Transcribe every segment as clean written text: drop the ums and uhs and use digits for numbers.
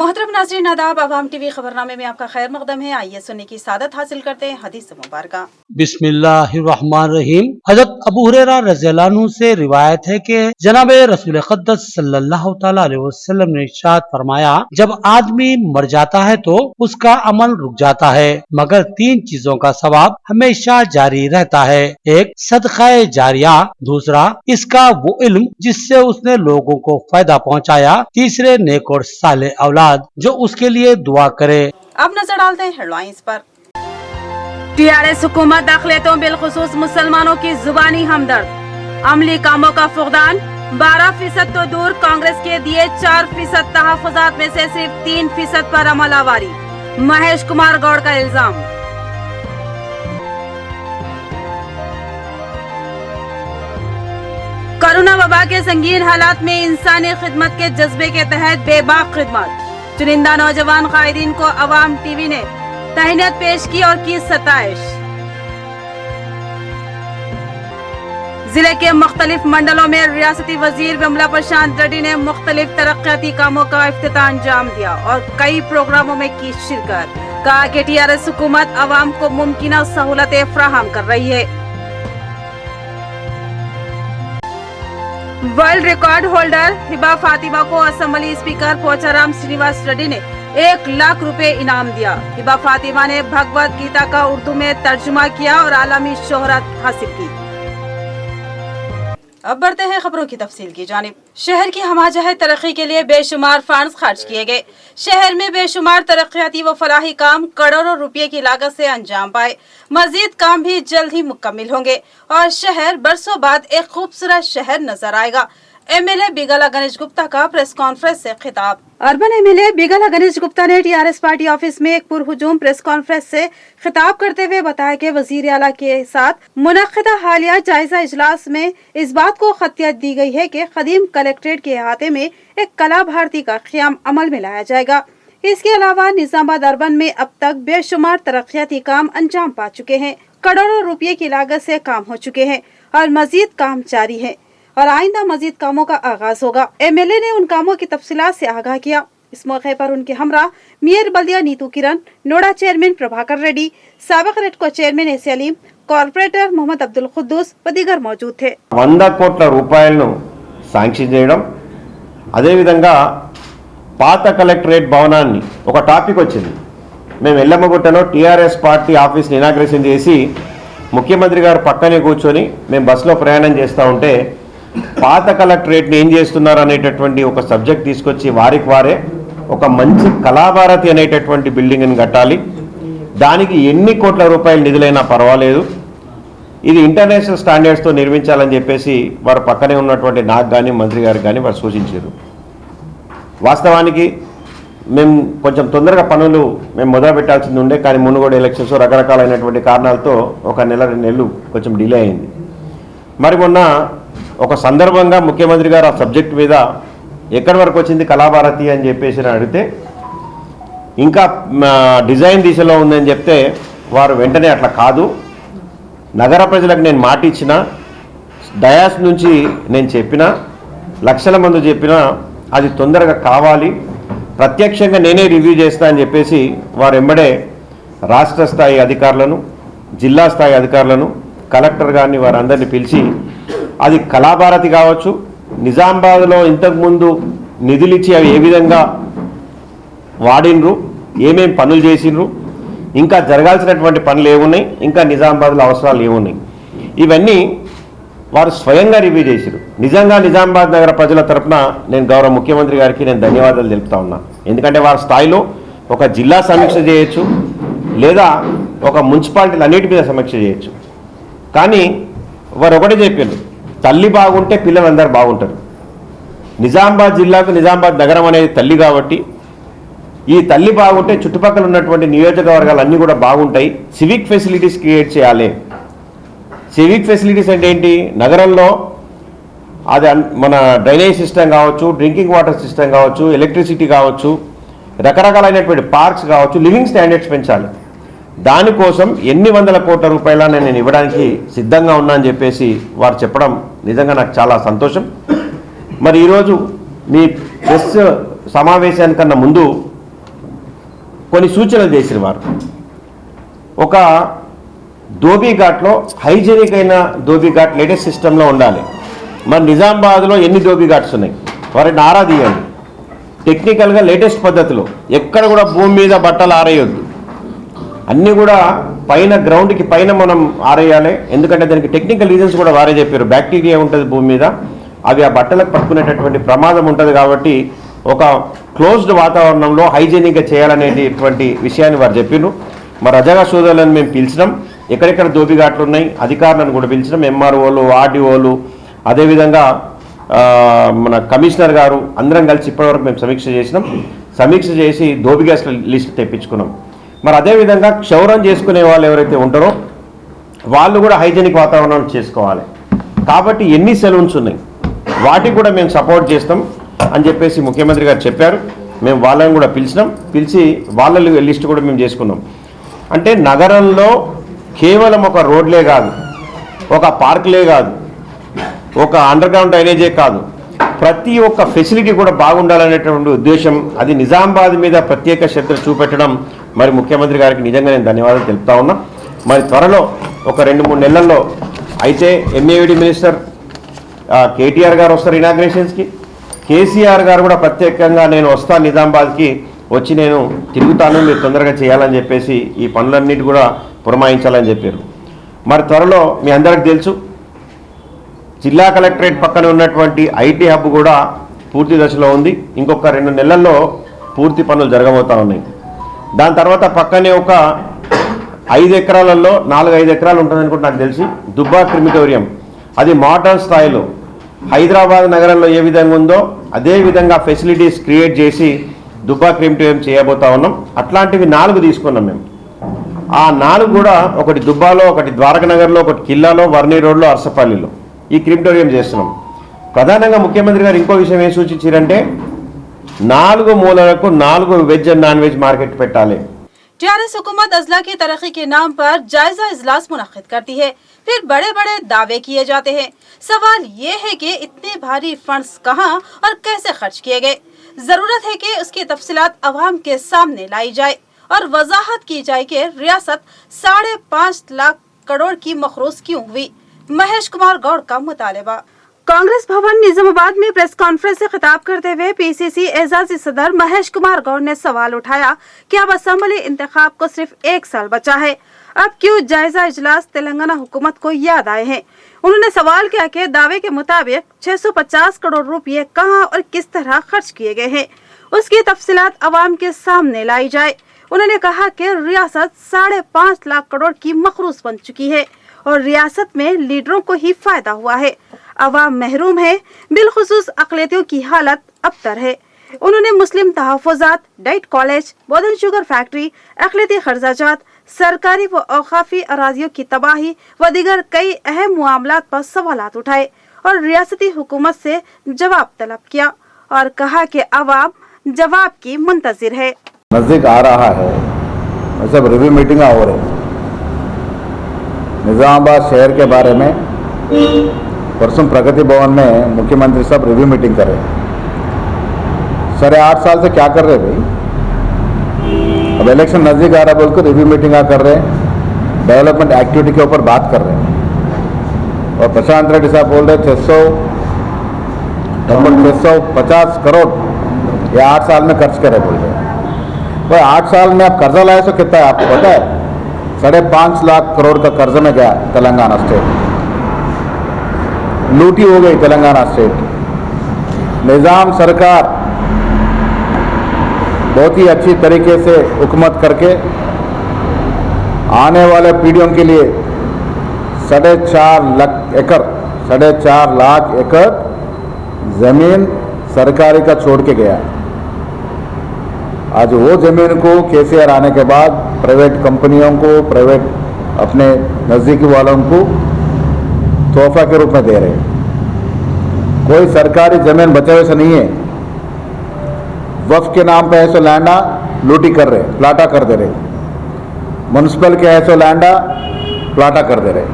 मोहतरम नाज़रीन आदाब, अवाम टीवी खबरनामे में आपका खैर मकदम है। आइए सुनने की सादत हासिल करते हैं हदीस मुबारक। बिस्मिल्लाहिर्रहमानिर्रहीम। हज़रत अबू हुरैरा रज़ियल्लाहु अन्हु से रिवायत है कि जनाब रसूल क़ुद्दस सल्लल्लाहु तआला अलैहि वसल्लम ने इरशाद फरमाया, जब आदमी मर जाता है तो उसका अमल रुक जाता है मगर तीन चीजों का सवाब हमेशा जारी रहता है। एक सदक़ाए जारिया, दूसरा इसका वो इल्म जिससे उसने लोगों को फायदा पहुँचाया, तीसरे नेक और साले औलाद जो उसके लिए दुआ करे। अब नजर डालते हैं हेडलाइंस पर। टीआरएस हुकूमत दाखिलेतों बिलखुसूस मुसलमानों की जुबानी हमदर्द, अमली कामों का फुकदान। 12% तो दूर, कांग्रेस के दिए 4% तहफ़्फ़ुज़ात में से सिर्फ 3% पर अमल आवारी, महेश कुमार गौड़ का इल्जाम। कोरोना वबा के संगीन हालात में इंसानी खिदमत के जज्बे के तहत बेबाक खिदमत, चुनिंदा नौजवान कायदीन को अवाम टीवी ने तहनीत पेश की और की सताइश। जिले के मुख्तलिफ मंडलों में रियासती वजीर विमला प्रशांत रेड्डी ने मुख्तलिफ तरक्याती कामों का इफ्तिताह अंजाम दिया और कई प्रोग्रामों में की शिरकत। कहा कि टीआरएस हुकूमत अवाम को मुमकिन सहूलतें फराहम कर रही है। World record holder Hiba Fatima को असेंबली स्पीकर पोचाराम श्रीनिवास रेड्डी ने 1 लाख रुपए इनाम दिया। हिबा फातिमा ने भगवत गीता का उर्दू में तर्जुमा किया और आलमी शोहरत हासिल की। अब बढ़ते हैं खबरों की तफसील की जानिब। शहर की हमाजहत तरक्की के लिए बेशुमार फंड्स खर्च किए गए। शहर में बेशुमार तरक्याती व फलाही काम करोड़ों रुपए की लागत से अंजाम पाए। मजीद काम भी जल्द ही मुकम्मिल होंगे और शहर बरसों बाद एक खूबसूरत शहर नजर आएगा। एमएलए बिगला गणेश गुप्ता का प्रेस कॉन्फ्रेंस से खिताब। अर्बन एमएलए बिगला गणेश गुप्ता ने टीआरएस पार्टी ऑफिस में एक पुरहुजूम प्रेस कॉन्फ्रेंस से खिताब करते हुए बताया कि वजीर आला के साथ मुनक्किदा हालिया जायजा इजलास में इस बात को खतियत दी गई है कि कदीम कलेक्ट्रेट के अहाते में एक कला भारती का क़याम अमल में लाया जाएगा। इसके अलावा निजामाबाद अर्बन में अब तक बेशुमार तरक्याती काम अंजाम पा चुके हैं। करोड़ों रुपये की लागत से काम हो चुके हैं और मजीद काम जारी है और आइंदा मजीद कामों का आगाज होगा। एमएलए ने उन कामों की तफसीलात से आगाह किया। इस मौके पर उनके हमरा मेयर बल्दिया नीतू किरण, नोडा चेयरमैन प्रभाकर रेड्डी, साबिक रेडको chairman AC Aleem, corporator Mohammed Abdul Quddus व दीगर मौजूद थे। 100 కోట్ల రూపాయలను శాంక్షన్ చేయడం, అదే విధంగా పాత కలెక్టరేట్ భవనాన్ని ఒక టాపిక్ వచ్చింది. మేము ఎల్లమ్మగుట్టలో టీఆర్ఎస్ పార్టీ ఆఫీస్ని ఇనాగ్రేషన్ చేసి ముఖ్యమంత్రి గారు పక్కనే కూర్చొని మేము బస్సులో ప్రయాణం చేస్తూ ఉంటే పాత కలెక్టరేట్ని ఏం చేస్తున్నారు అనేటటువంటి ఒక సబ్జెక్ట్ తీసుకొచ్చి వారికి వారే ఒక మంచి కళాభారతి అనేటటువంటి బిల్డింగ్ని కట్టాలి, దానికి ఎన్ని కోట్ల రూపాయలు నిధులైనా పర్వాలేదు, ఇది ఇంటర్నేషనల్ స్టాండర్డ్స్తో నిర్మించాలని చెప్పేసి వారు పక్కనే ఉన్నటువంటి నాకు కానీ మంత్రి గారికి కానీ వారు సూచించారు. వాస్తవానికి మేము కొంచెం తొందరగా పనులు మేము మొదలు పెట్టాల్సింది ఉండే, కానీ మునుగోడు ఎలక్షన్స్ రకరకాలైనటువంటి కారణాలతో ఒక నెల 2 నెలలు కొంచెం డిలే అయింది. మరి మొన్న ఒక సందర్భంగా ముఖ్యమంత్రి గారు ఆ సబ్జెక్ట్ మీద ఎక్కడి వరకు వచ్చింది కళాభారతి అని చెప్పేసి అడిగితే ఇంకా డిజైన్ దిశలో ఉందని చెప్తే వారు వెంటనే అట్లా కాదు, నగర ప్రజలకు నేను మాట ఇచ్చిన, డయాస్ నుంచి నేను చెప్పిన, లక్షల మంది చెప్పినా అది తొందరగా కావాలి, ప్రత్యక్షంగా నేనే రివ్యూ చేస్తా అని చెప్పేసి వారు వెంబడే రాష్ట్ర స్థాయి అధికారులను, జిల్లా స్థాయి అధికారులను, కలెక్టర్ గారిని వారందరినీ పిలిచి అది కళాభారతి కావచ్చు, నిజామాబాద్లో ఇంతకుముందు నిధులు ఇచ్చి అవి ఏ విధంగా వాడినరు, ఏమేమి పనులు చేసినరు, ఇంకా జరగాల్సినటువంటి పనులు ఏమున్నాయి, ఇంకా నిజామాబాద్లో అవసరాలు ఏమున్నాయి, ఇవన్నీ వారు స్వయంగా రివ్యూ చేశారు. నిజంగా నిజామాబాద్ నగర ప్రజల తరఫున నేను గౌరవ ముఖ్యమంత్రి గారికి నేను ధన్యవాదాలు తెలుపుతా ఉన్నా. ఎందుకంటే వారి స్థాయిలో ఒక జిల్లా సమీక్ష చేయొచ్చు, లేదా ఒక మున్సిపాలిటీలు అన్నిటి మీద సమీక్ష చేయొచ్చు. కానీ వారు ఒకటే చెప్పారు, తల్లి బాగుంటే పిల్లలందరూ బాగుంటారు. నిజామాబాద్ జిల్లాకు నిజామాబాద్ నగరం అనేది తల్లి కాబట్టి ఈ తల్లి బాగుంటే చుట్టుపక్కల ఉన్నటువంటి నియోజకవర్గాలు అన్నీ కూడా బాగుంటాయి. సివిక్ ఫెసిలిటీస్ క్రియేట్ చేయాలి. సివిక్ ఫెసిలిటీస్ అంటే ఏంటి, నగరంలో అది మన డ్రైనేజ్ సిస్టమ్ కావచ్చు, డ్రింకింగ్ వాటర్ సిస్టమ్ కావచ్చు, ఎలక్ట్రిసిటీ కావచ్చు, రకరకాలైనటువంటి పార్క్స్ కావచ్చు, లివింగ్ స్టాండర్డ్స్ పెంచాలి. దానికోసం ఎన్ని వందల కోట్ల రూపాయలను నేను ఇవ్వడానికి సిద్ధంగా ఉన్నా అని చెప్పేసి వారు చెప్పడం నిజంగా నాకు చాలా సంతోషం. మరి ఈరోజు మీ ప్రెస్ సమావేశానికన్నా ముందు కొన్ని సూచనలు చేసిన వారు. ఒక ధోబీ ఘాట్లో హైజీనిక్ అయిన ధోబీ ఘాట్ లేటెస్ట్ సిస్టంలో ఉండాలి. మరి నిజామాబాద్లో ఎన్ని ధోబీ ఘాట్స్ ఉన్నాయి, వారిని ఆరా తీయండి. టెక్నికల్గా లేటెస్ట్ పద్ధతిలో ఎక్కడ కూడా భూమి మీద బట్టలు ఆరేయొద్దు, అన్నీ కూడా పైన గ్రౌండ్కి పైన మనం ఆరేయాలి. ఎందుకంటే దానికి టెక్నికల్ రీజన్స్ కూడా వారే చెప్పారు. బ్యాక్టీరియా ఉంటుంది భూమి మీద, అవి ఆ బట్టలకు పట్టుకునేటటువంటి ప్రమాదం ఉంటుంది. కాబట్టి ఒక క్లోజ్డ్ వాతావరణంలో హైజీనిక్గా చేయాలనేటువంటి విషయాన్ని వారు చెప్పినారు. మరి రజగా సోదరులను మేము పిలిచినాం, ఎక్కడెక్కడ ధోబీఘాట్లు ఉన్నాయి అధికారులను కూడా పిలిచినాం. ఎంఆర్ఓలు, ఆర్డీఓలు, అదేవిధంగా మన కమిషనర్ గారు అందరం కలిసి ఇప్పటివరకు మేము సమీక్ష చేసి ధోబీ గ్యాస్ లిస్ట్ తెప్పించుకున్నాం. మరి అదేవిధంగా క్షౌరం చేసుకునే వాళ్ళు ఎవరైతే ఉంటారో వాళ్ళు కూడా హైజీనిక్ వాతావరణం చేసుకోవాలి. కాబట్టి ఎన్ని సెలూన్స్ ఉన్నాయి వాటికి కూడా మేము సపోర్ట్ చేస్తాం అని చెప్పేసి ముఖ్యమంత్రి గారు చెప్పారు. మేము వాళ్ళని కూడా పిలిచి వాళ్ళ లిస్ట్ కూడా మేము చేసుకున్నాం. అంటే నగరంలో కేవలం ఒక రోడ్లే కాదు, ఒక పార్కులే కాదు, ఒక అండర్ గ్రౌండ్ డ్రైనేజే కాదు, ప్రతి ఒక్క ఫెసిలిటీ కూడా బాగుండాలనేటువంటి ఉద్దేశం, అది నిజామాబాద్ మీద ప్రత్యేక శ్రద్ధ చూపెట్టడం మరి ముఖ్యమంత్రి గారికి నిజంగా నేను ధన్యవాదాలు తెలుపుతా ఉన్నా. మరి త్వరలో ఒక 2-3 నెలల్లో అయితే ఎంఏవిడి మినిస్టర్ కేటీఆర్ గారు వస్తారు ఇనాగ్రేషన్స్కి, కేసీఆర్ గారు కూడా ప్రత్యేకంగా నేను వస్తాను నిజామాబాద్కి, వచ్చి నేను తిరుగుతాను, మీరు తొందరగా చేయాలని చెప్పేసి ఈ పనులన్నిటి కూడా పురమాయించాలని చెప్పారు. మరి త్వరలో మీ అందరికి తెలుసు జిల్లా కలెక్టరేట్ పక్కన ఉన్నటువంటి ఐటీ హబ్ కూడా పూర్తి దశలో ఉంది. ఇంకొక 2 నెలల్లో పూర్తి పనులు జరగబోతూ ఉన్నాయి. దాని తర్వాత పక్కనే ఒక 5 ఎకరాలలో 4-5 ఎకరాలు ఉంటుందనుకుంటే నాకు తెలిసి దుబ్బా క్రిమిటోరియం, అది మోడర్న్ స్థాయిలో హైదరాబాద్ నగరంలో ఏ విధంగా ఉందో అదే విధంగా ఫెసిలిటీస్ క్రియేట్ చేసి దుబ్బా క్రిమిటోరియం చేయబోతా ఉన్నాం. అట్లాంటివి 4 తీసుకున్నాం మేము. ఆ 4 కూడా ఒకటి దుబ్బాలో, ఒకటి ద్వారకనగర్లో, ఒకటి కిల్లాలో, వర్ణి రోడ్లో, అర్సపల్లిలో ఈ క్రిమిటోరియం చేస్తున్నాం. ప్రధానంగా ముఖ్యమంత్రి గారు ఇంకో విషయం ఏం సూచించారంటే 4 మూలలకు 4 veg and non veg market పెట్టాలి. टीआरएस हुकूमत अजला की तरक्की के नाम पर जायजा इजलास मुनक्किद करती है, फिर बड़े बड़े दावे किए जाते हैं। सवाल ये है कि इतने भारी फंड्स कहां और कैसे खर्च किए गए। जरूरत है कि उसकी तफसीलात अवाम के सामने लाई जाए और वजाहत की जाए कि रियासत 5.5 लाख करोड़ की मखरूज क्यों हुई। महेश कुमार गौड़ का मुतालबा। कांग्रेस भवन निजामाबाद में प्रेस कॉन्फ्रेंस से खिताब करते हुए पीसीसी एजाजी सदर महेश कुमार गौड़ ने सवाल उठाया कि अब असेंबली इंतखाब को सिर्फ 1 साल बचा है, अब क्यों जायजा इजलास तेलंगाना हुकूमत को याद आए हैं। उन्होंने सवाल किया कि दावे के मुताबिक 650 करोड़ रुपए कहां और किस तरह खर्च किए गए हैं, उसकी तफसीलात अवाम के सामने लाई जाए। उन्होंने कहा कि रियासत 5.5 लाख करोड़ की मखरूज बन चुकी है और रियासत में लीडरों को ही फायदा हुआ है, अवाम महरूम है, बिलखुसूस अक़लियतों की हालत अबतर है। उन्होंने मुस्लिम तहफ़्फ़ुज़ात, डाइट कॉलेज, बोधन शुगर फैक्ट्री, अक़लियती खर्चाजात, सरकारी व औक़ाफ़ी अराज़ियों की तबाही व दीगर कई अहम मामलात पर सवालात उठाए और रियासती हुकूमत से जवाब तलब किया और कहा कि अवाम जवाब की मुंतज़िर है। नज़दीक आ रहा है, सब रिव्यू मीटिंग हो रही निज़ामाबाद शहर के बारे में। परसों प्रगति भवन में मुख्यमंत्री साहब रिव्यू मीटिंग कर रहे हैं। 8.5 साल से क्या कर रहे भाई, अब इलेक्शन नज़दीक आ रहा है बोल कर रिव्यू मीटिंग कर रहे हैं, डेवलपमेंट एक्टिविटी के ऊपर बात कर रहे हैं। और प्रशांत रेड्डी साहब बोल रहे 650 करोड़ ये 8 साल में खर्च करे बोल रहे हैं। भाई 8 साल में आप कर्जा लाए तो कितना है आपको पता है? 5.5 लाख करोड़ का कर्ज में गया तेलंगाना स्टेट, लूटी हो गई तेलंगाना स्टेट। निज़ाम सरकार बहुत ही अच्छी तरीके से हुकूमत करके आने वाले पीढ़ियों के लिए 4.5 लाख एकड़ ज़मीन सरकारी का छोड़ के गया। आज वो ज़मीन को केसीआर आने के बाद प्राइवेट कंपनियों को, प्राइवेट अपने नज़दीकी वालों को तोहफा के रूप में दे रहे हैं। कोई सरकारी ज़मीन बचे हुए से नहीं है, वक्फ के नाम पे ऐसे लैंडा लूटी कर रहे, प्लाटा कर दे रहे, म्यूनसिपल के ऐसे लैंडा प्लाटा कर दे रहे,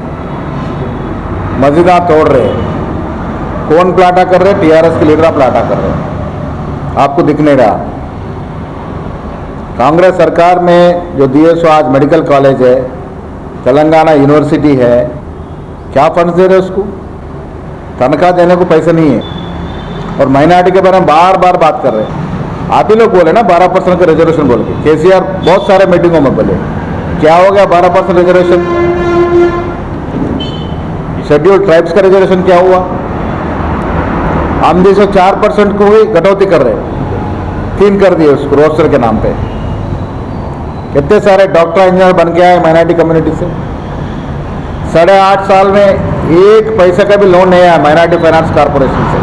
मस्जिदा तोड़ रहे। कौन प्लाटा कर रहे? टीआरएस के लीडर प्लाटा कर रहे, आपको दिख नहीं रहा। कांग्रेस सरकार में जो DSO आज मेडिकल कॉलेज है, तेलंगाना यूनिवर्सिटी है, क्या फंड्स दे रहे उसको? तनख्वाह देने को पैसे नहीं है। और माइनॉरिटी के बारे में बार बार बात कर रहे हैं। आप ही लोग बोले ना 12% का रिजर्वेशन बोल के, KCR बहुत सारे मीटिंगों में बोले, क्या हो गया 12% रिजर्वेशन? शेड्यूल्ड ट्राइब्स का रिजर्वेशन क्या हुआ? हम 4% को ही कटौती कर रहे हैं, 3 कर दिए उसको रोस्टर के नाम पे। कितने सारे डॉक्टर इंजीनियर बन के आए माइनॉरिटी कम्युनिटी से। 8.5 साल में एक पैसे का भी लोन नहीं आया माइनॉरिटी फाइनेंस कॉर्पोरेशन से।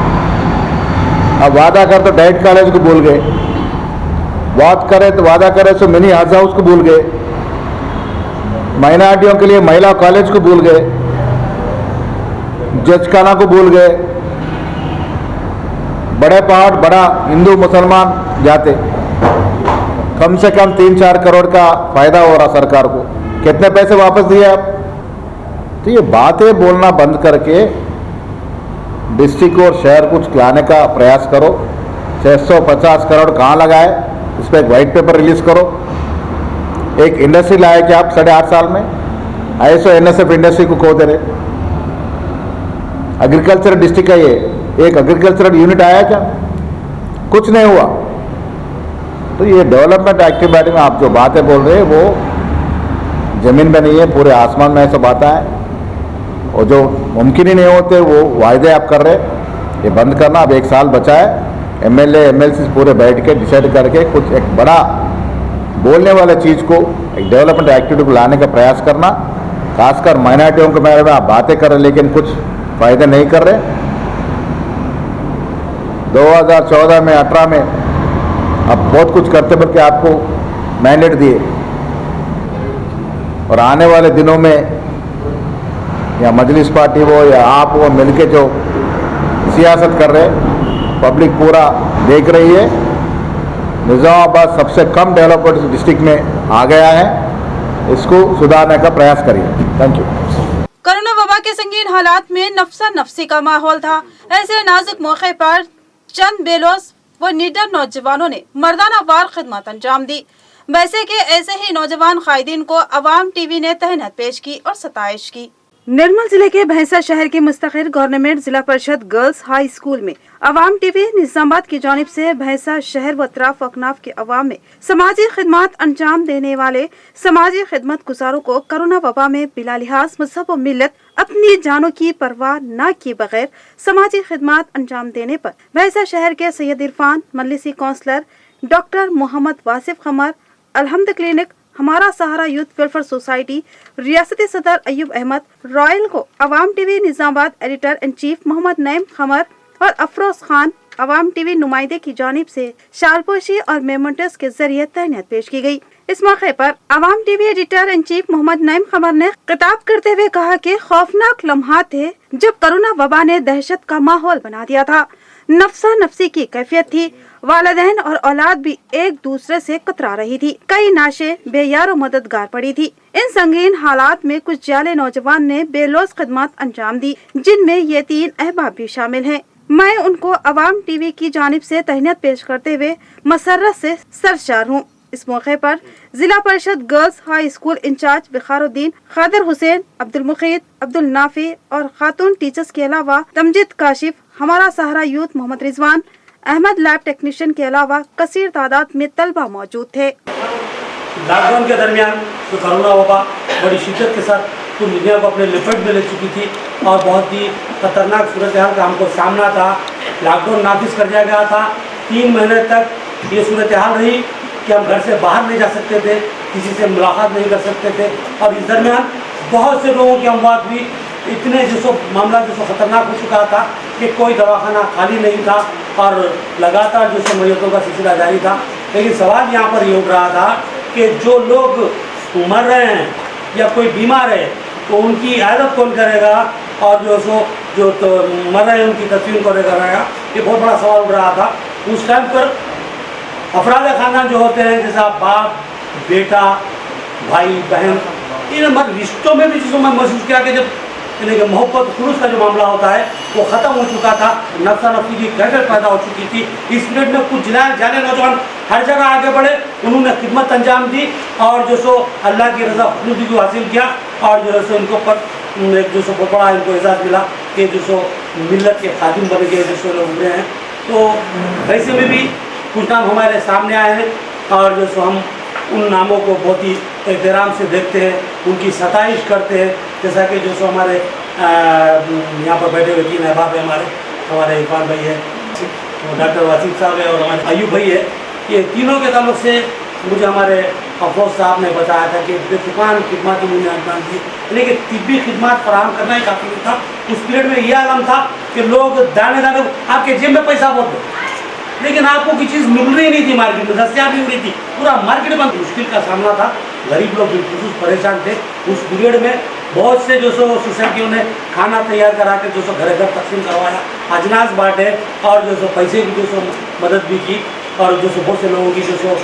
अब वादा कर तो डाइट कॉलेज को भूल गए, वादा करे तो मिनी हज हाउस को भूल गए, माइनॉरिटियों के लिए महिला कॉलेज को भूल गए, जजखाना को भूल गए। बड़े पहाड़ बड़ा हिंदू मुसलमान जाते, कम से कम 3-4 करोड़ का फायदा हो रहा सरकार को। कितने पैसे वापस दिए आप? तो ये बातें बोलना बंद करके डिस्ट्रिक्ट और शहर कुछ लाने का प्रयास करो। 650 करोड़ कहाँ लगाए, इस पर एक वाइट पेपर रिलीज करो। एक इंडस्ट्री लाए क्या आप 8.5 साल में? ISO NSF इंडस्ट्री को खो दे रहे। एग्रीकल्चर डिस्ट्रिक्ट का ये एक एग्रीकल्चरल यूनिट आया क्या? कुछ नहीं हुआ। तो ये डेवलपमेंट एक्टिविटी में आप जो बातें बोल रहे हैं वो जमीन में नहीं है, पूरे आसमान में ऐसा बात है, और जो मुमकिन ही नहीं होते वो वायदे आप कर रहे, ये बंद करना। अब 1 साल बचा है, MLA MLC पूरे बैठ के डिसाइड करके कुछ एक बड़ा बोलने वाले चीज़ को, एक डेवलपमेंट एक्टिविटी को लाने का प्रयास करना। खासकर माइनॉरिटियों के बारे में आप बातें कर रहे लेकिन कुछ फायदे नहीं कर रहे। 2014 में 18 में अब बहुत कुछ करते बल्कि आपको मैंडेट दिए, और आने वाले दिनों में या मजलिस पार्टी हो या आप वो मिलके जो सियासत कर रहे, पब्लिक पूरा देख रही है। निज़ामाबाद सबसे कम डेवलप्ड डिस्ट्रिक्ट में आ गया है, इसको सुधारने का प्रयास करिए। Thank you. कोरोना वबा के संगीन हालात में नफसा नफसी का माहौल था। ऐसे नाजुक मौके पर चंद बेलोस व निडर नौजवानों ने मर्दाना वार खिदमत अंजाम दी। वैसे के ऐसे ही नौजवान कायदीन को अवाम टीवी ने तहनीत पेश की और सताइश की। निर्मल जिले के भैंसा शहर के मुस्तकिल गवर्नमेंट जिला परिषद गर्ल्स हाई स्कूल में अवाम टीवी निजामाबाद की जानिब से भैंसा शहर व अतराफ अकनाफ के अवाम में समाजी खिदमत अंजाम देने वाले समाजी खिदमत गुजारों को कोरोना वबा में बिला लिहाज मजहब व मिल्लत अपनी जानों की परवाह न किए बगैर समाजी खिदमत अंजाम देने पर भैंसा शहर के सैयद इरफान, मजलिसी councillor doctor Mohammed Wasif Qamar, Alhamd clinic, Hamara Sahara youth welfare society, रियासती सदर अयूब अहमद, रॉयल को Awam TV Nizamabad editor in chief Mohammed Naeem Khamar और अफरोज खान अवाम टीवी नुमाइंदे की जानिब से शालपोशी और मेमोंटस के जरिए तहनीत पेश की गई। इस मौके पर Awam TV editor in chief Mohammed Naeem Khamar ने खिताब करते हुए कहा कि खौफनाक लम्हात थे जब कोरोना वबा ने दहशत का माहौल बना दिया था। नफसा नफसी की कैफियत थी, वालिदैन और औलाद भी एक दूसरे से कतरा रही थी, कई नाशे बेयार मददगार पड़ी थी। इन संगीन हालात में कुछ जाले नौजवान ने बेलौस खिदमत अंजाम दी, जिनमें ये 3 अहबाब भी शामिल हैं। मैं उनको अवाम टीवी की जानिब से तहनीत पेश करते हुए मसर्रत से सरशार हूँ। इस मौके पर Zilla Parishad girls high school incharge बिखारुद्दीन, खादर हुसैन, अब्दुल मुखीद, अब्दुल नाफी और खातून टीचर्स के अलावा Tamjid Kashif, Hamara Sahara youth Mohammed Rizwan, Ahmed lab technician के अलावा कसीर तादाद में तलबा मौजूद थे। लॉकडाउन के दरमियान जो कोरोना वबा बड़ी शिद्दत के साथ पूरी दुनिया को अपने लिपट में ले चुकी थी और बहुत ही खतरनाक सूरत हाल का हमको सामना था। लॉकडाउन नाफिज कर दिया गया था। 3 महीने तक ये सूरत हाल रही कि हम घर से बाहर नहीं जा सकते थे, किसी से मुलाकात नहीं कर सकते थे, और इस दरमियान बहुत से लोगों की अमवात भी इतने मामला खतरनाक हो चुका था कि कोई दवाखाना खाली नहीं था और लगातार मैयतों का सिलसिला जारी था। लेकिन सवाल यहाँ पर ये उठ रहा था कि जो लोग मर रहे हैं या कोई बीमार है तो उनकी इयादत कौन करेगा, और जो मर रहे हैं उनकी तस्वीर कौन करेगा, ये बहुत बड़ा सवाल उठ रहा था। उस टाइम पर अफराद खानदान जो होते हैं, जैसा बाप, बेटा, भाई, बहन, इन रिश्तों में भी जिसको मैं महसूस किया कि जब यानी कि मोहब्बत खुलूस का जो मामला होता है वो ख़त्म हो चुका था, नफ्सा नफ्सी की कैफियत पैदा हो चुकी थी। इस पीरियड में कुछ जाने नौजवान हर जगह आगे बढ़े, उन्होंने खिदमत अंजाम दी और जो सो अल्लाह की रज़ा खुलूसी को हासिल किया और जो सो इनको पर जो सो बड़ा इनको एजाज़ मिला कि जो सो मिल्लत के खादिम बन गए, जो सो लोग उभरे हैं। तो वैसे में भी कुछ नाम हमारे सामने आए हैं और जो सो हम उन नामों को बहुत ही एहतराम से देखते हैं, उनकी सताइश करते हैं। जैसा कि जो सो हमारे यहाँ पर बैठे हुए तीन अहबाब है, हमारे इरफान भाई है, डॉक्टर वासिफ साहब है और हमारे अयूब भाई है। ये तीनों के ताल्लुक से मुझे हमारे अफरोज साहब ने बताया था कि बेतुकान खिदमत उन्होंने अंजाम दी, लेकिन तिब्बी खिदमत फराहम करना ही काफ़ी नहीं था। उस पीरियड में यह आलम था कि लोग दाने दाने आपके जेब में पैसा बहुत है, लेकिन आपको कोई चीज़ मिल रही नहीं थी, मार्केट में दस्तियाब नहीं हो रही थी, पूरा मार्केट में मुश्किल का सामना था। गरीब लोग बिल्कुल परेशान थे। उस पीरियड में बहुत से जो सो सोसाइटियों ने खाना तैयार करा के जो सो घर घर तकसीम करवाया, अजनास बांटे और जो सो पैसे की जो सो मदद भी की और जो सो बहुत से लोगों की जो सो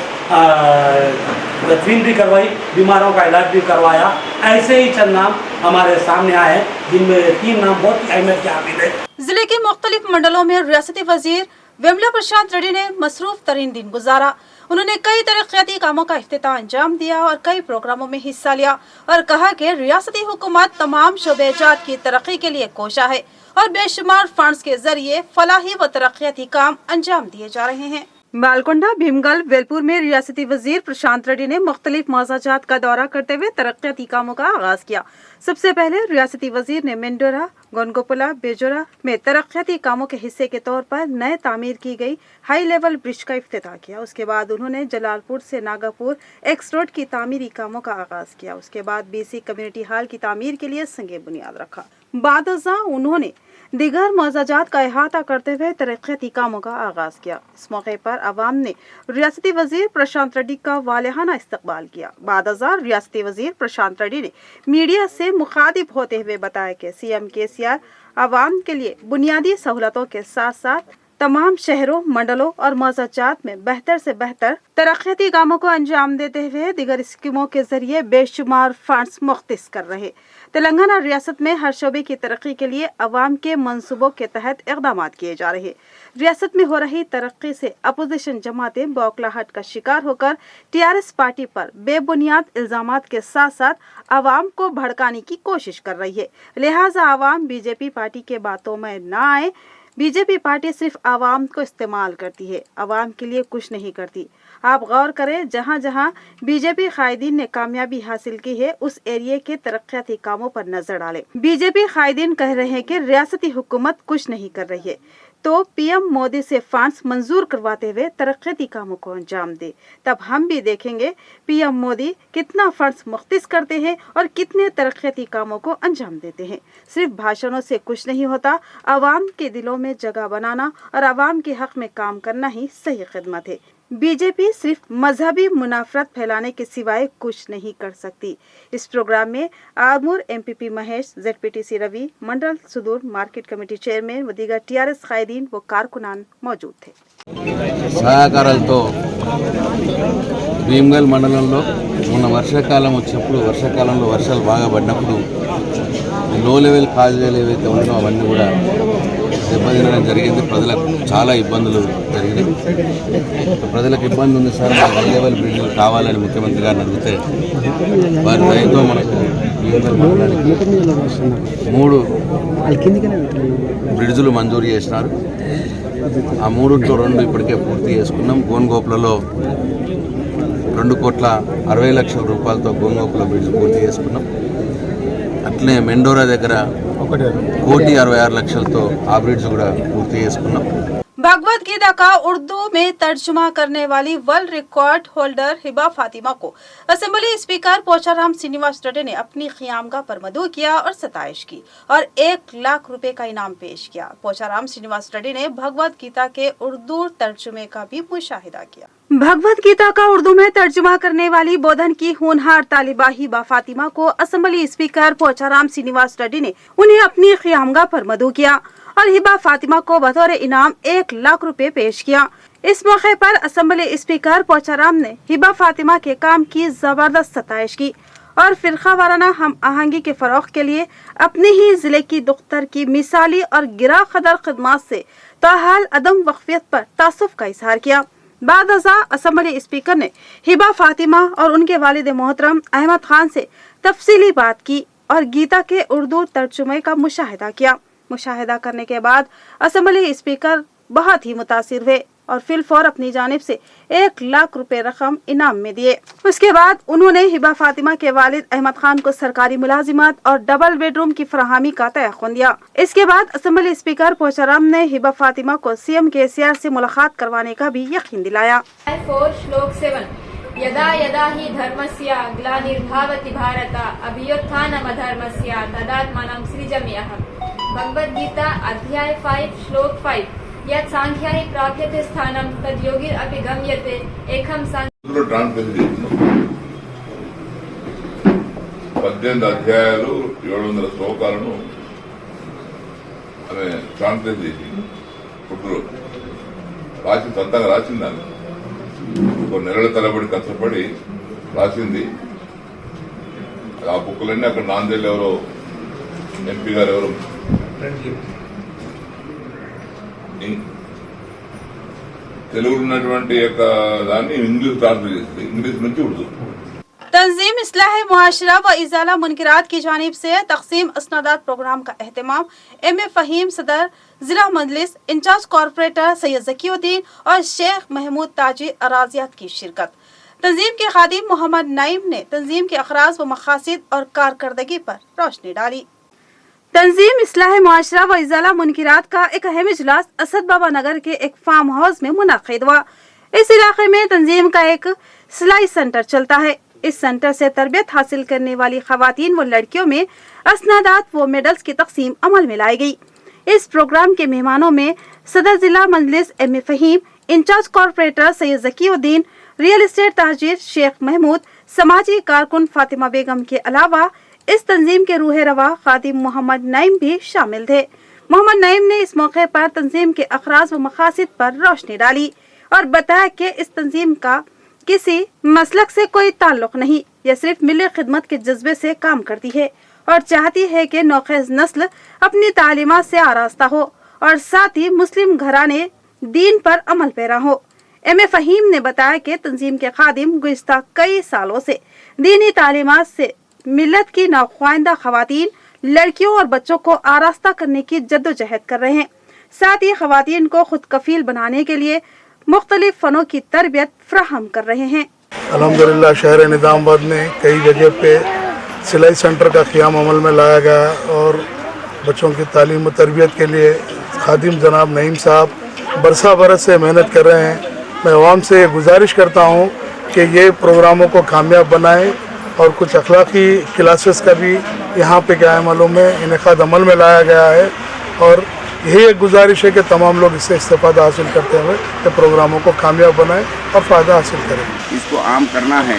दफीन भी करवाई, बीमारों का इलाज भी करवाया। ऐसे ही चंद नाम हमारे सामने आए हैं, जिनमें तीन नाम बहुत ही अहमियत के हामिल है। जिले के मुख्तलिफ मंडलों में रियासती वजीर विमला प्रशांत रेड्डी ने मसरूफ तरीन दिन गुजारा। उन्होंने कई तरक्याती कामों का इफ्तिताह अंजाम दिया और कई प्रोग्रामों में हिस्सा लिया और कहा कि रियासती हुकूमत तमाम शोबेजात की तरक्की के लिए कोशा है और बेशुमार फंड्स के जरिए फलाही व तरक्याती काम अंजाम दिए जा रहे हैं। बालकोंडा, भीमगल, वेलपुर में रियासती वजीर प्रशांत रेड्डी ने मुख्तलिफ मौज़ाजात का दौरा करते हुए तरक्याती कामों का आगाज किया। सबसे पहले रियासती वजीर ने मेंडोरा, गोनगोपला, बेजोरा में तरक्याती कामों के हिस्से के तौर पर नए तामीर की गई हाई लेवल ब्रिज का इफ्तिताह किया। उसके बाद उन्होंने जलालपुर से नागापुर एक्स रोड की तामीरी कामों का आगाज किया। उसके बाद बीसी कम्युनिटी हॉल की तामीर के लिए संगे बुनियाद रखा। बादशाह उन्होंने दीगर मौज़ाजात का अहाता करते हुए तरक्याती कामों का आगाज किया। इस मौके पर अवाम ने रियासती वजीर प्रशांत रेड्डी का वालिहाना इस्तकबाल किया। बादशाह रियासती वजीर प्रशांत रेड्डी ने मीडिया से मुखातिब होते हुए बताया कि सीएम केसीआर अवाम के लिए बुनियादी सहूलतों के साथ साथ तमाम शहरों, मंडलों और मौज़ाजात में बेहतर से बेहतर तरक्याती कामों को अंजाम देते हुए दीगर स्कीमों के जरिए बेशुमार फंड्स मुख्तिस कर रहे। तेलंगाना रियासत में हर शोबे की तरक्की के लिए अवाम के मंसूबों के तहत इक़दाम किए जा रहे। रियासत में हो रही तरक्की से अपोजिशन जमातें बौखलाहट का शिकार होकर टीआरएस पार्टी पर बेबुनियाद इल्जामात के साथ साथ अवाम को भड़काने की कोशिश कर रही है। लिहाजा अवाम बीजेपी पार्टी के बातों में न आए। बीजेपी पार्टी सिर्फ आवाम को इस्तेमाल करती है, आवाम के लिए कुछ नहीं करती। आप गौर करें, जहां जहां बीजेपी कायदीन ने कामयाबी हासिल की है उस एरिया के तरक्याती कामों पर नजर डालें। बीजेपी कायदीन कह रहे हैं कि रियासती हुकूमत कुछ नहीं कर रही है, तो पीएम मोदी से फंड्स मंजूर करवाते हुए तरक्याती कामों को अंजाम दे, तब हम भी देखेंगे पीएम मोदी कितना फंड्स मुख्तिस करते हैं और कितने तरक्याती कामों को अंजाम देते हैं। सिर्फ भाषणों से कुछ नहीं होता, आवाम के दिलों में जगह बनाना और आवाम के हक में काम करना ही सही खिदमत है। बीजेपी सिर्फ मजहबी मुनाफरत फैलाने के सिवाय कुछ नहीं कर सकती। इस प्रोग्राम में आदमूर एमपीपी महेश, जेडपीटीसी रवि, मंडल सुदूर मार्केट कमेटी चेयरमैन व दीगर टीआरएस कायदीन व कारकुनान मौजूद थे। సహకారాలతో భీమ్గల్ మండలంలో మొన్న వర్షాకాలం వచ్చినప్పుడు వర్షాకాలంలో వర్షాలు బాగా పడినప్పుడు లో లెవెల్ కాలువలు ఏవైతే ఉన్నాయో అవన్నీ కూడా దెబ్బతినడం జరిగింది. ప్రజలకు చాలా ఇబ్బందులు జరిగినాయి. ప్రజలకు ఇబ్బంది ఉంది సార్, మాకు హై లెవెల్ బ్రిడ్జ్లు కావాలని ముఖ్యమంత్రి గారిని అడిగితే వారి దయతో మనకు భీమ్గల్ మండలానికి 3 బ్రిడ్జ్లు మంజూరు చేసినారు. ఆ 3లో 2 ఇప్పటికే పూర్తి చేసుకున్నాం. గోన్గోపులలో 2,60,00,000 రూపాయలతో గోన్గోపుల బ్రిడ్జ్ పూర్తి చేసుకున్నాం. అట్లనే మెండోరా దగ్గర 1,66,00,000తో ఆ బ్రిడ్జ్ కూడా పూర్తి చేసుకున్నాం. भगवत गीता का उर्दू में तर्जुमा करने वाली world record holder Hiba Fatima को असेंबली स्पीकर पोचाराम श्रीनिवास रेड्डी ने अपनी खियामगाह पर मदऊ किया और सताइश की और 1 लाख रुपए का इनाम पेश किया। पोचाराम श्रीनिवास रेड्डी ने भगवत गीता के उर्दू तर्जुमे का भी मुशाहिदा किया। भगवत गीता का उर्दू में तर्जुमा करने वाली बोधन की होनहार तालिबा हिबा फातिमा को असेंबली स्पीकर पोचाराम श्रीनिवास रेड्डी ने उन्हें अपनी खियामगाह पर मदऊ किया और हिबा फातिमा को बतौर इनाम 1 लाख रुपए पेश किया। इस मौके पर असेंबली स्पीकर पोचाराम ने हिबा फातिमा के काम की जबरदस्त सताइश की और फिरका वाराना हम आहंगी के फरोग के लिए अपने ही जिले की दुख्तर की मिसाली और गिरा कदर खिदमत से ताहाल अदम वक्फियत पर तासुफ का इजहार किया। बाद अज़ा असम्बली स्पीकर ने हिबा फातिमा और उनके वालिद मोहतरम अहमद खान से तफसीली बात की और गीता के उर्दू तर्जुमे का मुशाहिदा किया। मुशाहिदा करने के बाद असम्बली स्पीकर बहुत ही मुतासिर हुए और फिलफौर अपनी जानिब से 1 लाख रुपए रकम इनाम में दिए। उसके बाद उन्होंने हिबा फातिमा के वालिद अहमद खान को सरकारी मुलाजिमत और डबल बेडरूम की फराहमी का तयख्खुन दिया। इसके बाद असम्बली स्पीकर पोचाराम ने हिबा फातिमा को CM KCR से मुलाकात करवाने का भी यकीन दिलाया। 4 श्लोक 7 यदा यदा हि धर्मस्य ग्लानिर्भवति भारत अभ्युत्थानमधर्मस्य तदात्मानं सृजाम्यहम्। भगवद गीता अध्याय 5 श्लोक 5 यत् सांख्याहि प्राप्यते स्थानं तद् योगिरपि गम्यते एकं ట్రాన్స్లేట్ చేసినాం 18 అధ్యాయాలు 700 శ్లోకాలను ఆమె ట్రాన్స్లేట్ చేసి ఇప్పుడు రాసి సొంతంగా రాసిందాన్ని కొన్ని నెలల తరబడి కష్టపడి రాసింది। ఆ బుక్కులన్నీ అక్కడ నాందేళ్ళు ఎవరో ఎంపీ గారు ఎవరో తెలుగు ఉన్నటువంటి యొక్క దాన్ని ఇంగ్లీష్ ట్రాన్స్లేట్ చేసింది, ఇంగ్లీష్ నుంచి ఉర్దూ। तंजीम इस्लाह मुआशरा व इजाला मुनकरात की जानिब से तकसीम असनादात प्रोग्राम का एहतमाम MA फ़हीम सदर जिला मजलिस इंचार्ज कॉर्पोरेटर सैयद ज़कीउद्दीन और शेख महमूद ताजी अराजियात की शिरकत। तंजीम के खादिम मोहम्मद नईम ने तंजीम के अखराज व मकासिद और कारकर्दगी पर रोशनी डाली। तंजीम इस्लाह मुआशरा व इजाला मुनकरात का एक अहम इजलास असद बाबा नगर के एक फार्म हाउस में मुनाकिद हुआ। इस इलाके में तंजीम का एक सिलाई सेंटर चलता है। इस सेंटर से तरबियत हासिल करने वाली खवातीन व लड़कियों में असनादात व मेडल्स की तकसीम अमल में लाई गई। इस प्रोग्राम के मेहमानों में सदर जिला Majlis MA Faheem, incharge corporator Syed Zakiuddin, real estate ताजिर शेख महमूद, समाजी कारकुन फातिमा बेगम के अलावा इस तंजीम के रूह रवा खादिम मोहम्मद नईम भी शामिल थे। मोहम्मद नईम ने इस मौके पर तंजीम के अखराज व मकासिद पर रोशनी डाली और बताया कि इस तंजीम का किसी मसलक से कोई ताल्लुक नहीं, यह सिर्फ मिली खिदमत के जज्बे से काम करती है और चाहती है कि नौखेज नस्ल अपनी तालीमात से आरास्ता हो और साथ ही मुस्लिम घराने दीन पर अमल पैरा हो। MA फ़हीम ने बताया कि तंजीम के खादिम गुज़िश्ता कई सालों से दीनी तालीमात से मिल्लत की नाख्वाइंदा खवातीन, लड़कियों और बच्चों को आरास्ता करने की जद्दोजहद कर रहे हैं। साथ ही खवातीन को खुद कफील बनाने के लिए मुख्तलिफ फनों की तरबियत फ्राहम कर रहे हैं। अल्हम्दुलिल्लाह शहर निज़ामाबाद में कई जगह पे सिलाई सेंटर का क़याम अमल में लाया गया और बच्चों की तालीम और तरबियत के लिए खादिम जनाब नईम साहब बरसा बरस से मेहनत कर रहे हैं। मैं अवाम से गुजारिश करता हूँ कि ये प्रोग्रामों को कामयाब बनाएं और कुछ अखलाकी क्लासेस का भी यहाँ पे क्या मालूम में इनेकाद अमल में लाया गया है और यही एक गुजारिश है कि तमाम लोग इससे इस्तेफादा हासिल करते हुए ये प्रोग्रामों को कामयाब बनाएं और फ़ायदा हासिल करें। इसको आम करना है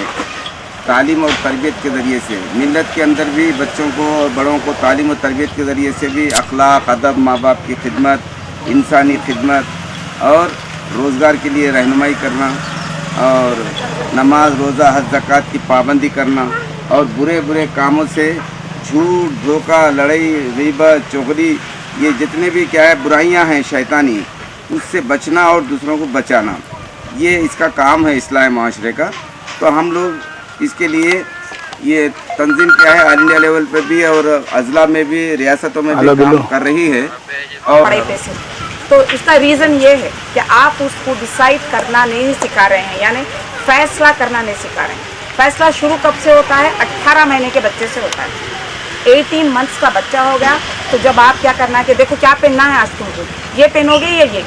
तालीम और तरबियत के ज़रिए से। मिल्लत के अंदर भी बच्चों को और बड़ों को तालीम और तरबियत के ज़रिए से भी अखलाक, अदब, माँ बाप की खिदमत, इंसानी खिदमत और रोज़गार के लिए रहनुमाई करना और नमाज, रोज़ा, हज, ज़कात की पाबंदी करना और बुरे बुरे कामों से झूठ, धोखा, लड़ाई, ग़ीबत, चुगली, ये जितने भी क्या है बुराइयां हैं शैतानी, उससे बचना और दूसरों को बचाना, ये इसका काम है इस्लाह माशरे का। तो हम लोग इसके लिए ये तंजीम क्या है ऑल इंडिया लेवल पे भी और अजला में भी, रियासतों में भी काम कर रही है। और तो इसका रीज़न ये है कि आप उसको डिसाइड करना नहीं सिखा रहे हैं, यानी फैसला करना नहीं सिखा रहे हैं। फैसला शुरू कब से होता है? 18 महीने के बच्चे से होता है। 18 मंथ्स का बच्चा हो गया तो जब आप क्या करना है कि देखो क्या पहनना है आज तुमको, ये पहनोगे या ये।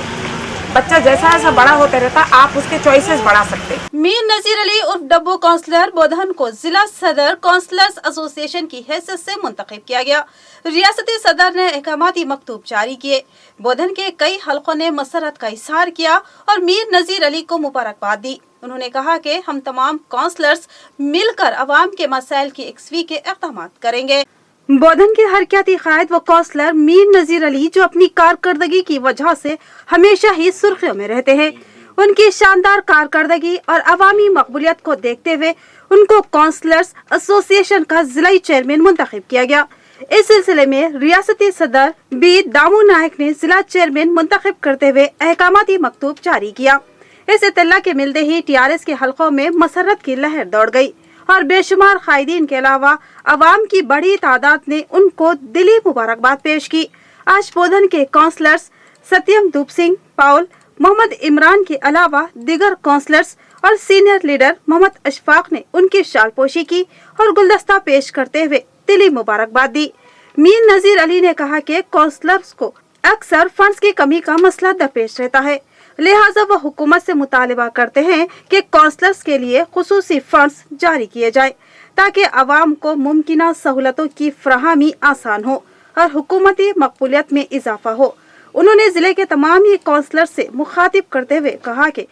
बच्चा जैसा जैसा बड़ा होता रहता आप उसके चॉइसेस बढ़ा सकते। मीर नजीर अली उर्फ डब्बू काउंसलर बोधन को जिला सदर काउंसलर्स एसोसिएशन की हैसियत से मुंतखब किया गया। रियासती सदर ने अहकामाती मकतूब जारी किए। बोधन के कई हलकों ने मसरत का इजहार किया और मीर नजीर अली को मुबारकबाद दी। उन्होंने कहा कि हम तमाम काउंसलर्स मिलकर अवाम के मसाइल की यकसवी के इक़दाम करेंगे। बोधन के हरकती कायद व काउंसलर मीर नजीर अली जो अपनी कारकर्दगी की वजह से हमेशा ही सुर्खियों में रहते हैं, उनकी शानदार कारकर्दगी और अवामी मकबूलियत को देखते हुए उनको काउंसलर्स एसोसिएशन का जिलाई चेयरमैन मुंतखब किया गया। इस सिलसिले में रियासती सदर बी दामू नायक ने जिला चेयरमैन मुंतखब करते हुए अहकामाती मकतूब जारी किया। इस इत्तला के मिलते ही टीआरएस के हलकों में मसरत की लहर दौड़ गई और बेशुमार कायदीन के अलावा अवाम की बड़ी तादाद ने उनको दिली मुबारकबाद पेश की। आज बोधन के काउंसलर्स सत्यम धूप सिंह पाउल, मोहम्मद इमरान के अलावा दीगर काउंसलर्स और सीनियर लीडर मोहम्मद अशफाक ने उनकी शालपोशी की और गुलदस्ता पेश करते हुए दिली मुबारकबाद दी। मीर नजीर अली ने कहा कि काउंसलर्स को अक्सर फंड्स की कमी का मसला दरपेश रहता है, लिहाजा वो हुकूमत से मुतालिबा करते हैं कि काउंसलर्स के लिए खुसूसी फंड्स जारी किए जाए ताकि अवाम को मुमकिना सहूलतों की फराहमी आसान हो और हुकूमती मकबूलियत में इजाफा हो। उन्होंने जिले के तमाम ही काउंसलर से मुखातिब करते हुए कहा कि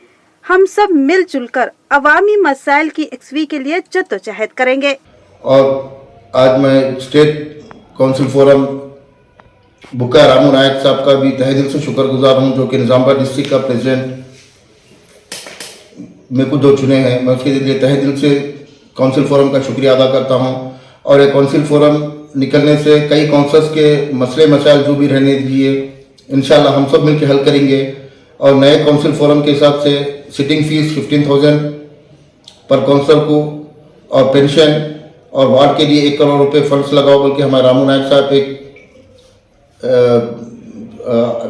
हम सब मिलजुल कर अवामी मसाइल की यकसवी के लिए जद्दोजहद करेंगे। और आज मैं स्टेट काउंसिल फोरम बुक्का रामू नायक साहब का भी तहे दिल से शुक्रगुजार हूं, जो कि निजामाबाद डिस्ट्रिक्ट का प्रेसिडेंट मेरे को जो चुने हैं, मैं उसके लिए तहे दिल से काउंसिल फोरम का शुक्रिया अदा करता हूं। और ये काउंसिल फोरम निकलने से कई काउंसलर्स के मसले मसाइल जो भी रहने दीजिए इंशाल्लाह हम सब मिलकर हल करेंगे। और नए काउंसिल फोरम के हिसाब से सिटिंग फीस 15,000 पर काउंसलर को और पेंशन और वार्ड के लिए 1 करोड़ रुपए फंड्स लगाओ बोल के हमारे रामू नायक साहब एक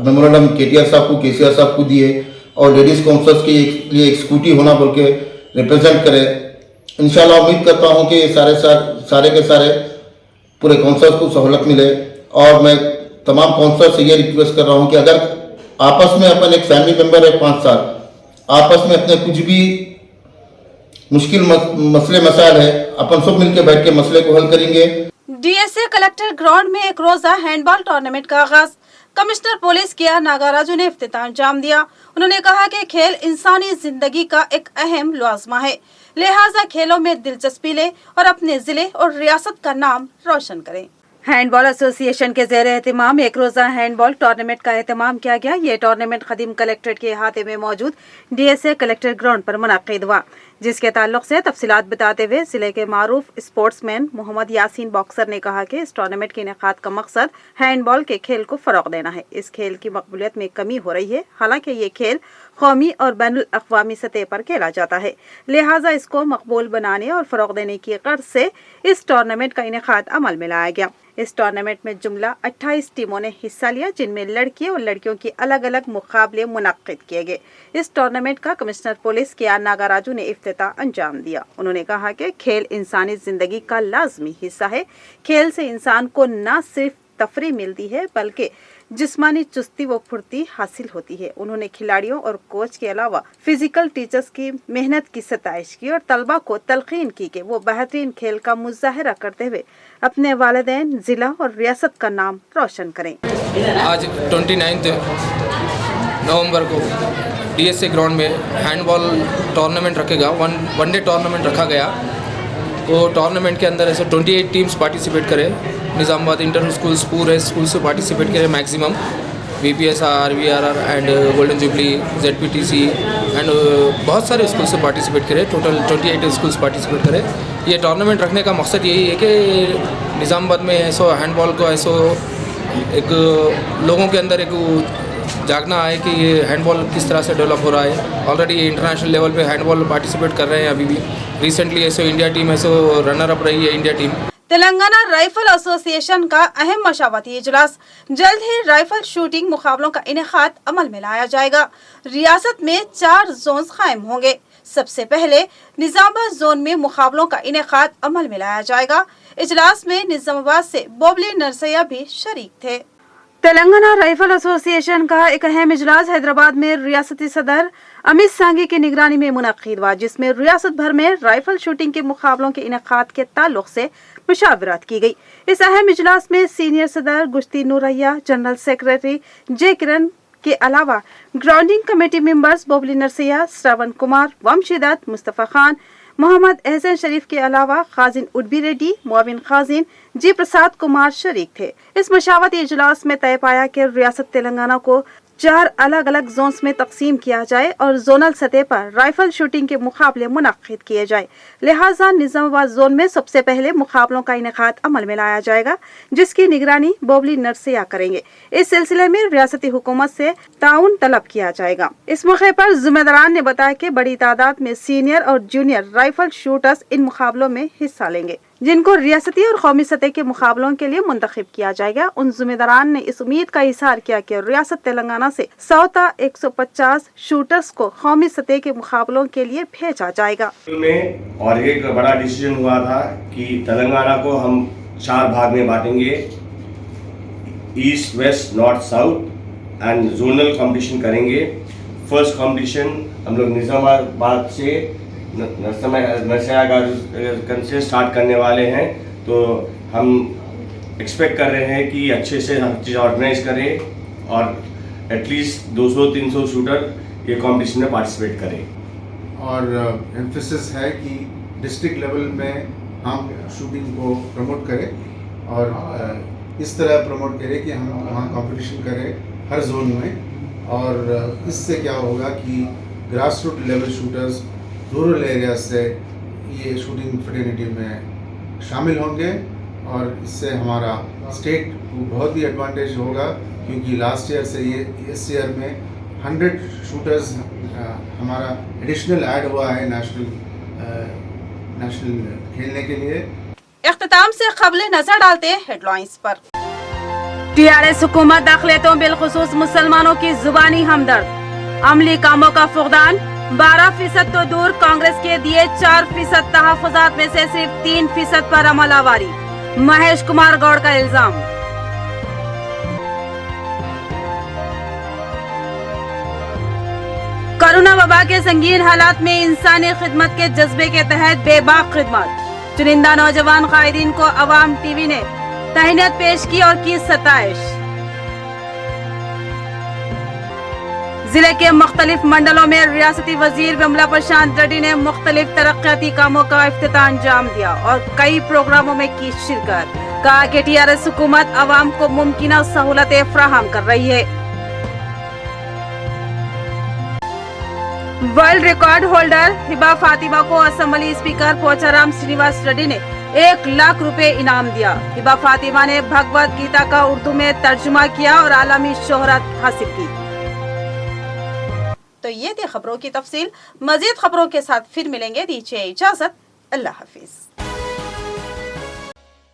मेमोरेंडम केटीआर साहब को, केसीआर साहब को दिए और लेडीज काउंसलर्स के लिए एक स्कूटी होना बोल के रिप्रेजेंट करे। इंशाल्लाह उम्मीद करता हूं कि सारे के सारे पूरे काउंसलर्स को सहूलत मिले। और मैं तमाम काउंसलर से ये रिक्वेस्ट कर रहा हूं कि अगर आपस में अपन एक फैमिली मेंबर है 5 साल, आपस में अपने कुछ भी मुश्किल मसले मसाइल है, अपन सब मिलकर बैठ के मसले को हल करेंगे। डीएसए कलेक्टर ग्राउंड में एक रोजा हैंडबॉल टूर्नामेंट का आगाज कमिश्नर पुलिस के नागाराजू ने इफ्तिताह अंजाम दिया। उन्होंने कहा कि खेल इंसानी जिंदगी का एक अहम लाजमा है, लिहाजा खेलों में दिलचस्पी ले और अपने जिले और रियासत का नाम रोशन करें। हैंडबॉल एसोसिएशन के ज़ेर एहतमाम एक रोज़ा हैंडबॉल टूर्नामेंट का एहतमाम किया गया। ये टूर्नामेंट खदीम कलेक्ट्रेट के अहाते में मौजूद डीएसए कलेक्टर ग्राउंड पर मुनक्किद हुआ, जिसके ताल्लुक से तफसीलात बताते हुए जिले के मारूफ स्पोर्ट्समैन मोहम्मद यासीन बॉक्सर ने कहा कि इस टूर्नामेंट के इनेकाद का मकसद हैंडबॉल के खेल को फ़रोग़ देना है। इस खेल की मकबूलियत में कमी हो रही है, हालांकि ये खेल कौमी और बैनुल अक़वामी सतह पर खेला जाता है, लिहाजा इसको मकबूल बनाने और फ़रोग़ देने की गर्ज से इस टूर्नामेंट का इनेकाद अमल में लाया गया। इस टूर्नामेंट में जुमला 28 टीमों ने हिस्सा लिया, जिनमें लड़के और लड़कियों के अलग अलग मुकाबले मुनक्किद किए गए। इस टूर्नामेंट का कमिश्नर पुलिस के नागाराजू ने इफ्तिताह अंजाम दिया। उन्होंने कहा कि खेल इंसानी जिंदगी का लाजमी हिस्सा है। खेल से इंसान को न सिर्फ तफरीह मिलती है बल्कि जिस्मानी चुस्ती व फुर्ती हासिल होती है। उन्होंने खिलाड़ियों और कोच के अलावा फिजिकल टीचर्स की मेहनत की सताइश की और तलबा को तलकीन की कि वो बेहतरीन खेल का मुजाहरा करते हुए अपने वालिदैन, जिला और रियासत का नाम रोशन करें। आज 29 नवंबर को डीएसए ग्राउंड में हैंडबॉल टूर्नामेंट रखेगा, वन डे टूर्नामेंट रखा गया। वो टूर्नामेंट के अंदर ऐसे 28 टीम्स पार्टिसिपेट करें। निज़ामाबाद इंटर स्कूल्स पूरे स्कूल से पार्टिसिपेट करें maximum, VPSR, VRR and golden jubilee, ZPTC and बहुत सारे स्कूल से पार्टिसिपेट करें। टोटल 28 स्कूल्स पार्टिसिपेट करें। ये टूर्नामेंट रखने का मकसद यही है कि निज़ामाबाद में ऐसा हैंडबॉल को ऐसा एक लोगों के अंदर एक जागना है कि ये हैंडबॉल किस तरह से डेवलप हो रहा है। ऑलरेडी इंटरनेशनल लेवल पे हैंडबॉल पार्टिसिपेट कर रहे हैं अभी भी। रिसेंटली ऐसे इंडिया टीम ऐसे रनर अप रही है India team. Telangana rifle association का अहम मशावरती इजलास, जल्द ही राइफल शूटिंग मुकाबलों का इनेकाद अमल में लाया जाएगा। रियासत में 4 जोन कायम होंगे। सबसे पहले निजामाबाद जोन में मुकाबलों का इनेकाद अमल में लाया जाएगा। इजलास में निजामाबाद से बोबली नरसैया भी शरीक थे। तेलंगाना राइफल एसोसिएशन का एक अहम इजलास हैदराबाद में रियासती सदर अमित सांघी की निगरानी में मुनक्किद हुआ, जिसमें रियासत भर में राइफल शूटिंग के मुकाबलों के इनेकाद के ताल्लुक से मुशावरत की गई। इस अहम इजलास में सीनियर सदर गुश्ती नूरैया, जनरल सेक्रेटरी जे किरण के अलावा grounding committee members Bobbili Narsaiah, Shravan Kumar, वंशीदत्त, Mustafa Khan, Mohammad Ehsan शरीफ के अलावा खाजिन उडबी रेड्डी, मोविन खाजिन, जी प्रसाद कुमार शरीक थे। इस मशावरती इजलास में तय पाया कि रियासत तेलंगाना को 4 अलग अलग जोन्स में तकसीम किया जाए और जोनल सतह पर राइफल शूटिंग के मुकाबले मुनक्किद किए जाए। लिहाजा निजामाबाद जोन में सबसे पहले मुकाबलों का इनेकाद अमल में लाया जाएगा, जिसकी निगरानी बोबली नरसिया करेंगे। इस सिलसिले में रियासती हुकूमत से ताउन तलब किया जाएगा। इस मौके पर जिम्मेदारान ने बताया कि बड़ी तादाद में सीनियर और जूनियर राइफल शूटर्स इन मुकाबलों में हिस्सा लेंगे, जिनको रियासती और कौमी सतह के मुकाबलों के लिए मुंतखब किया जाएगा। उन जिम्मेदारान ने इस उम्मीद का इजहार किया कि रियासत तेलंगाना से 100 ता 150 शूटर्स को कौमी सतह के मुकाबलों के लिए भेजा जाएगा। में और एक बड़ा डिसीजन हुआ था कि तेलंगाना को हम 4 भाग में बांटेंगे, east, west, north, south and zonal competition करेंगे। फर्स्ट कंपटीशन हम लोग निजामाबाद से नरसियागंज से स्टार्ट करने वाले हैं, तो हम एक्सपेक्ट कर रहे हैं कि अच्छे से हर चीज़ ऑर्गेनाइज करें और एटलीस्ट 200-300 शूटर ये कंपटीशन में पार्टिसिपेट करें। और एम्फेसिस है कि डिस्ट्रिक्ट लेवल में हम शूटिंग को प्रमोट करें और इस तरह प्रमोट करें कि हम वहाँ कंपटीशन करें हर जोन में। और इससे क्या होगा कि grass root level shooters rural area से ये शूटिंग फ्रेटर्निटी में शामिल होंगे और इससे हमारा स्टेट को बहुत ही एडवांटेज होगा, क्योंकि लास्ट ईयर से ये इस ईयर में 100 शूटर्स हमारा एडिशनल ऐड हुआ है नेशनल खेलने के लिए। इख्तिताम से क़ब्ल नजर डालते हैं हेडलाइंस पर। टीआरएस हुकूमत दाखिलेतों बिलखुसूस मुसलमानों की जुबानी हमदर्द, अमली कामों का फुकदान 12% तो दूर, कांग्रेस के दिए 4% तहफ़्फ़ुज़ात में से सिर्फ 3% पर अमल आवारी, महेश कुमार गौड़ का इल्जाम। कोरोना वबा के संगीन हालात में इंसानी खिदमत के जज्बे के तहत बेबाक खिदमत, चुनिंदा नौजवान कायदीन को अवाम टीवी ने तहनीत पेश की और की सताइश। जिले के मुख्तलिफ मंडलों में रियासती वजीर विमला प्रशांत रेड्डी ने मुख्तलिफ तरक्याती कामों का इफ्तिताह अंजाम दिया और कई प्रोग्रामों में की शिरकत। कहा कि टीआरएस हुकूमत अवाम को मुमकिन सहूलतें फराहम कर रही है। World record holder Hiba Fatima को असेंबली स्पीकर पोचाराम श्रीनिवास रेड्डी ने 1 लाख रुपए इनाम दिया। हिबा फातिमा ने भगवद गीता का उर्दू में तर्जुमा किया और आलमी शोहरत हासिल की। तो ये थी खबरों की तफसील। मजीद खबरों के साथ फिर मिलेंगे। दीजिए इजाजत, अल्लाह हाफिज।